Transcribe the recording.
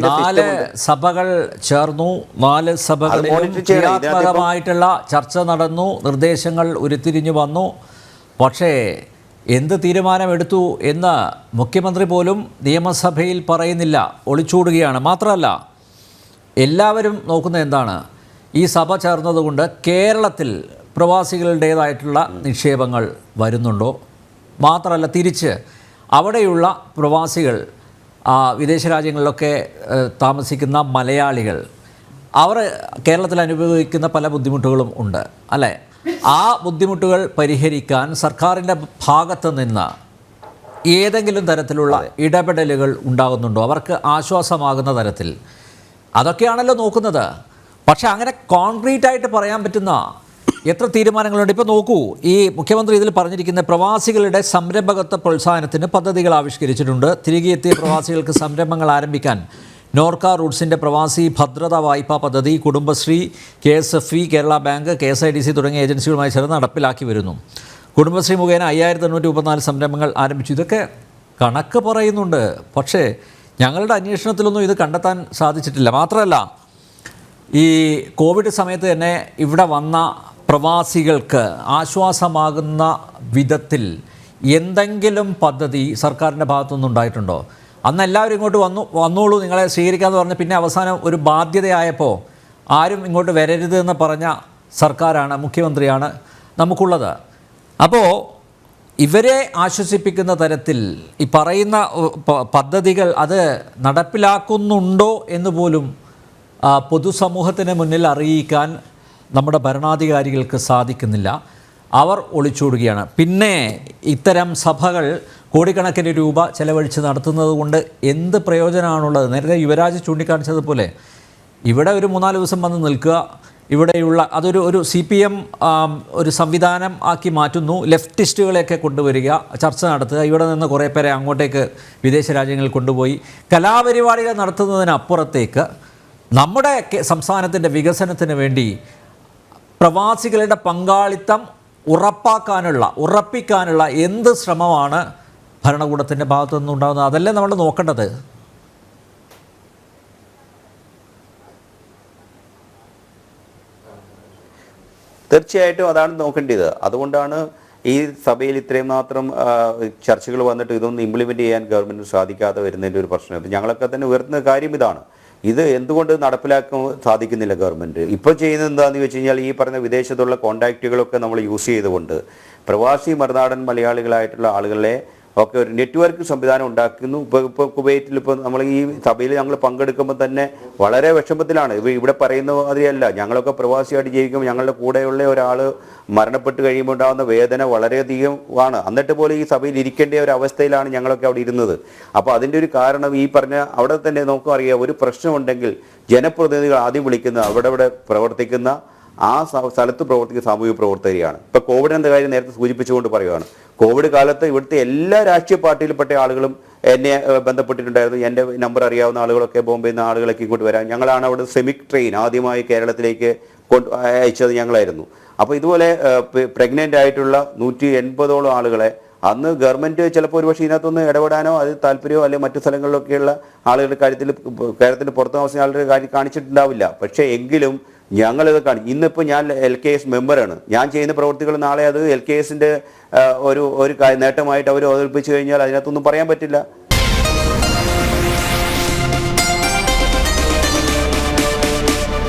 4 സഭകൾ ചേർന്നു. 4 സഭകളിലും ക്രിയാത്മകമായിട്ടുള്ള ചർച്ച നടന്നു, നിർദ്ദേശങ്ങൾ ഉരുത്തിരിഞ്ഞു വന്നു. പക്ഷേ എന്ത് തീരുമാനമെടുത്തു എന്ന് മുഖ്യമന്ത്രി പോലും നിയമസഭയിൽ പറയുന്നില്ല, ഒളിച്ചോടുകയാണ്. മാത്രമല്ല, എല്ലാവരും നോക്കുന്നത് എന്താണ്, ഈ സഭ ചേർന്നതുകൊണ്ട് കേരളത്തിൽ പ്രവാസികളുടേതായിട്ടുള്ള നിക്ഷേപങ്ങൾ വരുന്നുണ്ടോ, മാത്രമല്ല തിരിച്ച് അവിടെയുള്ള പ്രവാസികൾ, വിദേശ രാജ്യങ്ങളിലൊക്കെ താമസിക്കുന്ന മലയാളികൾ, അവർ കേരളത്തിൽ അനുഭവിക്കുന്ന പല ബുദ്ധിമുട്ടുകളും ഉണ്ട് അല്ലേ? ആ ബുദ്ധിമുട്ടുകൾ പരിഹരിക്കാൻ സർക്കാരിൻ്റെ ഭാഗത്ത് നിന്ന് ഏതെങ്കിലും തരത്തിലുള്ള ഇടപെടലുകൾ ഉണ്ടാകുന്നുണ്ടോ, അവർക്ക് ആശ്വാസമാകുന്ന തരത്തിൽ? അതൊക്കെയാണല്ലോ നോക്കുന്നത്. പക്ഷേ അങ്ങനെ കോൺക്രീറ്റ് ആയിട്ട് പറയാൻ പറ്റുന്ന എത്ര തീരുമാനങ്ങളുണ്ട്? ഇപ്പോൾ നോക്കൂ, ഈ മുഖ്യമന്ത്രി ഇതിൽ പറഞ്ഞിരിക്കുന്ന പ്രവാസികളുടെ സംരംഭകത്വ പ്രോത്സാഹനത്തിന് പദ്ധതികൾ ആവിഷ്കരിച്ചിട്ടുണ്ട്. തിരികെ എത്തിയ പ്രവാസികൾക്ക് സംരംഭങ്ങൾ ആരംഭിക്കാൻ നോർക്ക റൂട്ട്സിൻ്റെ പ്രവാസി ഭദ്രതാ വായ്പാ പദ്ധതി Kudumbashree, KSFE, Kerala bank, KSIDC തുടങ്ങിയ ഏജൻസികളുമായി ചേർന്ന് നടപ്പിലാക്കി വരുന്നു. കുടുംബശ്രീ മുഖേന 5824 സംരംഭങ്ങൾ ആരംഭിച്ചു. ഇതൊക്കെ കണക്ക് പറയുന്നുണ്ട്. പക്ഷേ ഞങ്ങളുടെ അന്വേഷണത്തിലൊന്നും ഇത് കണ്ടെത്താൻ സാധിച്ചിട്ടില്ല. മാത്രമല്ല, ഈ കോവിഡ് സമയത്ത് തന്നെ ഇവിടെ വന്ന പ്രവാസികൾക്ക് ആശ്വാസമാകുന്ന വിധത്തിൽ എന്തെങ്കിലും പദ്ധതി സർക്കാരിൻ്റെ ഭാഗത്തുനിന്ന് ഉണ്ടായിട്ടുണ്ടോ? അന്ന് എല്ലാവരും ഇങ്ങോട്ട് വന്നോളൂ നിങ്ങളെ സ്വീകരിക്കാമെന്ന് പറഞ്ഞ് പിന്നെ അവസാനം ഒരു ബാധ്യതയായപ്പോൾ ആരും ഇങ്ങോട്ട് വരരുത് എന്ന് പറഞ്ഞ സർക്കാരാണ്, മുഖ്യമന്ത്രിയാണ് നമുക്കുള്ളത്. അപ്പോൾ ഇവരെ ആശ്വസിപ്പിക്കുന്ന തരത്തിൽ ഈ പറയുന്ന പദ്ധതികൾ അത് നടപ്പിലാക്കുന്നുണ്ടോ എന്ന് പോലും പൊതുസമൂഹത്തിന് മുന്നിൽ അറിയിക്കാൻ നമ്മുടെ ഭരണാധികാരികൾക്ക് സാധിക്കുന്നില്ല. അവർ ഒളിച്ചോടുകയാണ്. പിന്നെ ഇത്തരം സഭകൾ കോടിക്കണക്കിന് രൂപ ചെലവഴിച്ച് നടത്തുന്നത് കൊണ്ട് എന്ത് പ്രയോജനമാണുള്ളത്? നേരത്തെ യുവരാജ് ചൂണ്ടിക്കാണിച്ചതുപോലെ ഇവിടെ ഒരു 3-4 ദിവസം വന്ന് നിൽക്കുക, ഇവിടെയുള്ള അതൊരു CPM ഒരു സംവിധാനം ആക്കി മാറ്റുന്നു. ലെഫ്റ്റിസ്റ്റുകളെയൊക്കെ കൊണ്ടുവരിക, ചർച്ച നടത്തുക, ഇവിടെ നിന്ന് കുറേ പേരെ അങ്ങോട്ടേക്ക് വിദേശ രാജ്യങ്ങളിൽ കൊണ്ടുപോയി കലാപരിപാടികൾ നടത്തുന്നതിനപ്പുറത്തേക്ക് നമ്മുടെ സംസ്ഥാനത്തിൻ്റെ വികസനത്തിന് വേണ്ടി പ്രവാസികളുടെ പങ്കാളിത്തം ഉറപ്പിക്കാനുള്ള എന്ത് ശ്രമമാണ് ഭരണകൂടത്തിൻ്റെ ഭാഗത്തു നിന്നുണ്ടാകുന്നത്? അതല്ലേ നമ്മൾ നോക്കേണ്ടത്. തീർച്ചയായിട്ടും അതാണ് നോക്കേണ്ടത്. അതുകൊണ്ടാണ് ഈ സഭയിൽ ഇത്രയും മാത്രം ചർച്ചകൾ വന്നിട്ട് ഇതൊന്നും ഇംപ്ലിമെൻ്റ് ചെയ്യാൻ ഗവൺമെൻറ് സാധിക്കാതെ വരുന്നതിൻ്റെ ഒരു പ്രശ്നം. ഞങ്ങളൊക്കെ തന്നെ ഉയർത്തുന്ന കാര്യം ഇതാണ്. ഇത് എന്തുകൊണ്ട് നടപ്പിലാക്കാൻ സാധിക്കുന്നില്ല ഗവൺമെൻറ്? ഇപ്പോൾ ചെയ്യുന്നത് എന്താണെന്ന് വെച്ച് കഴിഞ്ഞാൽ, ഈ പറഞ്ഞ വിദേശത്തുള്ള കോൺടാക്റ്റുകളൊക്കെ നമ്മൾ യൂസ് ചെയ്തുകൊണ്ട് പ്രവാസി മറുനാടൻ മലയാളികളായിട്ടുള്ള ആളുകളെ ഒക്കെ ഒരു നെറ്റ്വർക്ക് സംവിധാനം ഉണ്ടാക്കുന്നു. ഇപ്പോൾ കുവൈറ്റിൽ നമ്മൾ ഈ സഭയിൽ ഞങ്ങൾ പങ്കെടുക്കുമ്പോൾ തന്നെ വളരെ വിഷമത്തിലാണ്. ഇവിടെ പറയുന്ന മാതിരിയല്ല. ഞങ്ങളൊക്കെ പ്രവാസിയായിട്ട് ജീവിക്കുമ്പോൾ ഞങ്ങളുടെ കൂടെയുള്ള ഒരാൾ മരണപ്പെട്ട് കഴിയുമ്പോൾ ഉണ്ടാകുന്ന വേദന വളരെയധികം ആണ്. എന്നിട്ട് പോലും ഈ സഭയിൽ ഇരിക്കേണ്ട ഒരു അവസ്ഥയിലാണ് ഞങ്ങളൊക്കെ അവിടെ ഇരുന്നത്. അപ്പോൾ അതിൻ്റെ ഒരു കാരണം ഈ പറഞ്ഞ അവിടെ തന്നെ നമുക്കും അറിയാം, ഒരു പ്രശ്നമുണ്ടെങ്കിൽ ജനപ്രതിനിധികൾ ആദ്യം വിളിക്കുന്ന അവിടെ പ്രവർത്തിക്കുന്ന ആ സ്ഥലത്ത് പ്രവർത്തിക്കുന്ന സാമൂഹിക പ്രവർത്തകരെയാണ്. ഇപ്പോൾ കോവിഡിൻ്റെ കാര്യം നേരത്തെ സൂചിപ്പിച്ചുകൊണ്ട് പറയുകയാണ്. കോവിഡ് കാലത്ത് ഇവിടുത്തെ എല്ലാ രാഷ്ട്രീയ പാർട്ടിയിൽപ്പെട്ട ആളുകളും എന്നെ ബന്ധപ്പെട്ടിട്ടുണ്ടായിരുന്നു. എൻ്റെ നമ്പർ അറിയാവുന്ന ആളുകളൊക്കെ, ബോംബെയിൽ നിന്ന് ആളുകളൊക്കെ ഇങ്ങോട്ട് വരാൻ. ഞങ്ങളാണ് അവിടെ സെമിക് ട്രെയിൻ ആദ്യമായി കേരളത്തിലേക്ക് അയച്ചത് ഞങ്ങളായിരുന്നു. അപ്പോൾ ഇതുപോലെ പ്രഗ്നൻ്റ് ആയിട്ടുള്ള 180ഓളം ആളുകളെ അന്ന് ഗവൺമെൻറ് ചിലപ്പോൾ ഒരുപക്ഷെ ഇതിനകത്തൊന്ന് ഇടപെടാനോ അത് താല്പര്യമോ അല്ലെങ്കിൽ മറ്റു സ്ഥലങ്ങളിലൊക്കെയുള്ള ആളുകളുടെ കാര്യത്തിൽ കേരളത്തിന് പുറത്ത് താമസിക്കുന്ന ആളുടെ കാര്യം കാണിച്ചിട്ടുണ്ടാവില്ല. പക്ഷേ എങ്കിലും ഞങ്ങളിത് ഇന്നിപ്പോൾ ഞാൻ LKS മെമ്പറാണ്. ഞാൻ ചെയ്യുന്ന പ്രവൃത്തികൾ നാളെ അത് LKSൻ്റെ ഒരു നേട്ടമായിട്ട് അവർ അവതരിപ്പിച്ചു കഴിഞ്ഞാൽ അതിനകത്തൊന്നും പറയാൻ പറ്റില്ല.